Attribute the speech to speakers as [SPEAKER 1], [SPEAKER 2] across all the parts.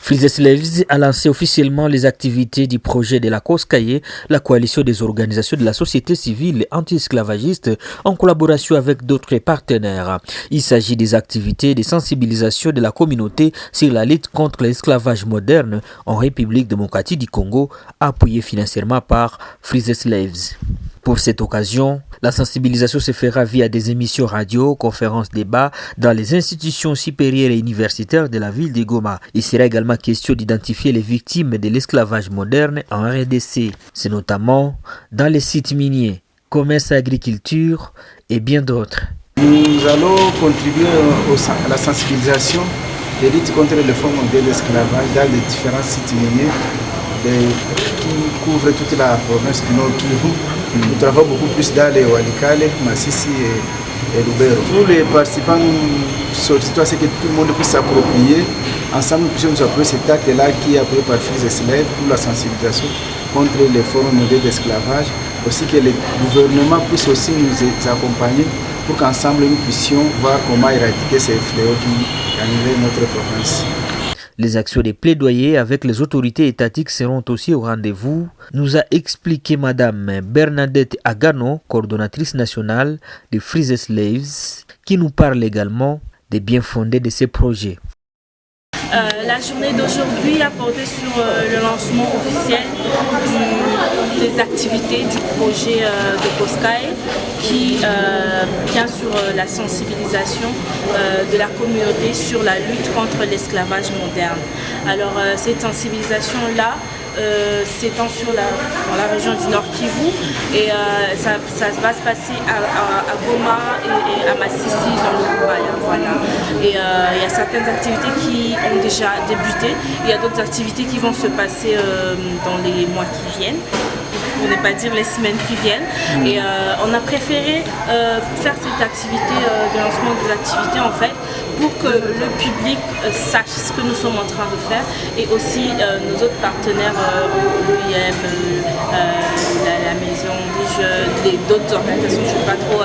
[SPEAKER 1] Freeze Slaves a lancé officiellement les activités du projet de la COSCAE, la coalition des organisations de la société civile anti-esclavagiste, en collaboration avec d'autres partenaires. Il s'agit des activités de sensibilisation de la communauté sur la lutte contre l'esclavage moderne en République démocratique du Congo, appuyée financièrement par Freeze Slaves. Pour cette occasion, la sensibilisation se fera via des émissions radio, conférences, débats dans les institutions supérieures et universitaires de la ville de Goma. Il sera également question d'identifier les victimes de l'esclavage moderne en RDC. C'est notamment dans les sites miniers, commerce et agriculture et bien d'autres.
[SPEAKER 2] Nous allons contribuer à la sensibilisation des luttes contre les formes de l'esclavage dans les différents sites miniers qui couvrent toute la province du Nord Kivu. Nous travaillons beaucoup plus dans les Walikale, Massissi et Lubero. Tous les participants sollicitent c'est que tout le monde puisse s'approprier. Ensemble, nous puissions nous approprier cet acte-là qui est appuyé par Freeze Slaves pour la sensibilisation contre les formes modèles d'esclavage. Aussi que le gouvernement puisse aussi nous accompagner pour qu'ensemble nous puissions voir comment éradiquer ces fléaux qui gagneraient notre province.
[SPEAKER 1] Les actions de plaidoyer avec les autorités étatiques seront aussi au rendez-vous, nous a expliqué Madame Bernadette Agano, coordonnatrice nationale de Freeze Slaves, qui nous parle également des bien-fondés de ces projets.
[SPEAKER 3] La journée d'aujourd'hui a porté sur le lancement officiel des activités du projet de COSCAE qui tient sur la sensibilisation de la communauté sur la lutte contre l'esclavage moderne. Alors cette sensibilisation-là s'étend dans la région du Nord Kivu et ça va se passer à Goma et à Massissi dans le Rwanda. Voilà. Et il y a certaines activités qui ont déjà débuté, il y a d'autres activités qui vont se passer dans les mois qui viennent, pour ne pas dire les semaines qui viennent. Et on a préféré faire cette activité de lancement des activités en fait pour que le public sache ce que nous sommes en train de faire et aussi nos autres partenaires, l'UIM, la Maison des Jeunes, d'autres organisations, je ne sais pas trop,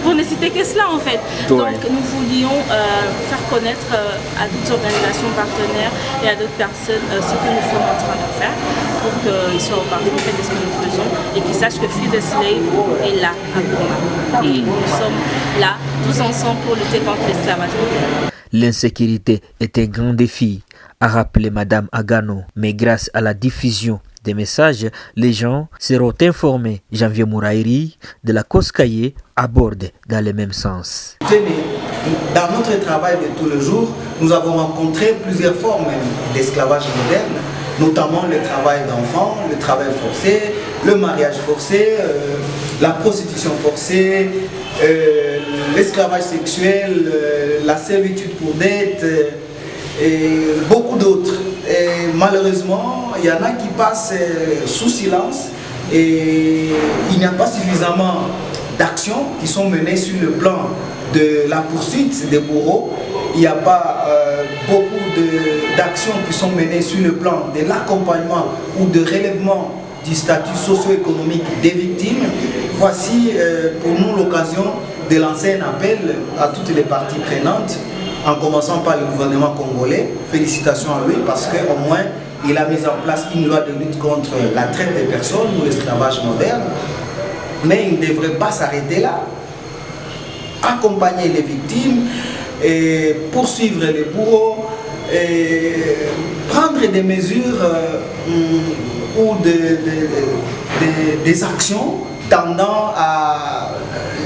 [SPEAKER 3] pour ne citer que cela en fait.
[SPEAKER 1] Oui.
[SPEAKER 3] Donc nous voulions faire connaître à d'autres organisations partenaires et à d'autres personnes ce que nous sommes en train de faire pour qu'ils soient au parfum de ce que nous faisons et qu'ils sachent que Freeze Slaves est là à Goma. Et nous sommes là tous ensemble pour lutter contre l'esclavage moderne.
[SPEAKER 1] L'insécurité est un grand défi, a rappelé Madame Agano, mais grâce à la diffusion des messages, les gens seront informés. Janvier Mouraïri de la COSCAE aborde dans le même sens.
[SPEAKER 4] Dans notre travail de tous les jours, nous avons rencontré plusieurs formes d'esclavage moderne, notamment le travail d'enfants, le travail forcé, le mariage forcé, la prostitution forcée, l'esclavage sexuel, la servitude pour dette et beaucoup d'autres. Et malheureusement, il y en a qui passent sous silence et il n'y a pas suffisamment d'actions qui sont menées sur le plan de la poursuite des bourreaux. Il n'y a pas beaucoup d'actions qui sont menées sur le plan de l'accompagnement ou de relèvement du statut socio-économique des victimes. Voici pour nous l'occasion de lancer un appel à toutes les parties prenantes, en commençant par le gouvernement congolais. Félicitations à lui parce qu'au moins il a mis en place une loi de lutte contre la traite des personnes ou l'esclavage moderne. Mais il ne devrait pas s'arrêter là. Accompagner les victimes, et poursuivre les bourreaux, et prendre des mesures ou des actions tendant à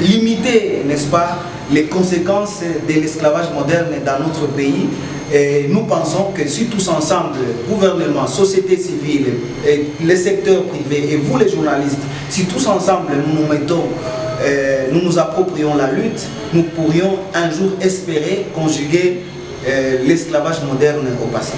[SPEAKER 4] limiter, n'est-ce pas, les conséquences de l'esclavage moderne dans notre pays. Et nous pensons que si tous ensemble, gouvernement, société civile, et les secteurs privés et vous les journalistes, si tous ensemble nous nous mettons, nous nous approprions la lutte, nous pourrions un jour espérer conjuguer l'esclavage moderne au passé.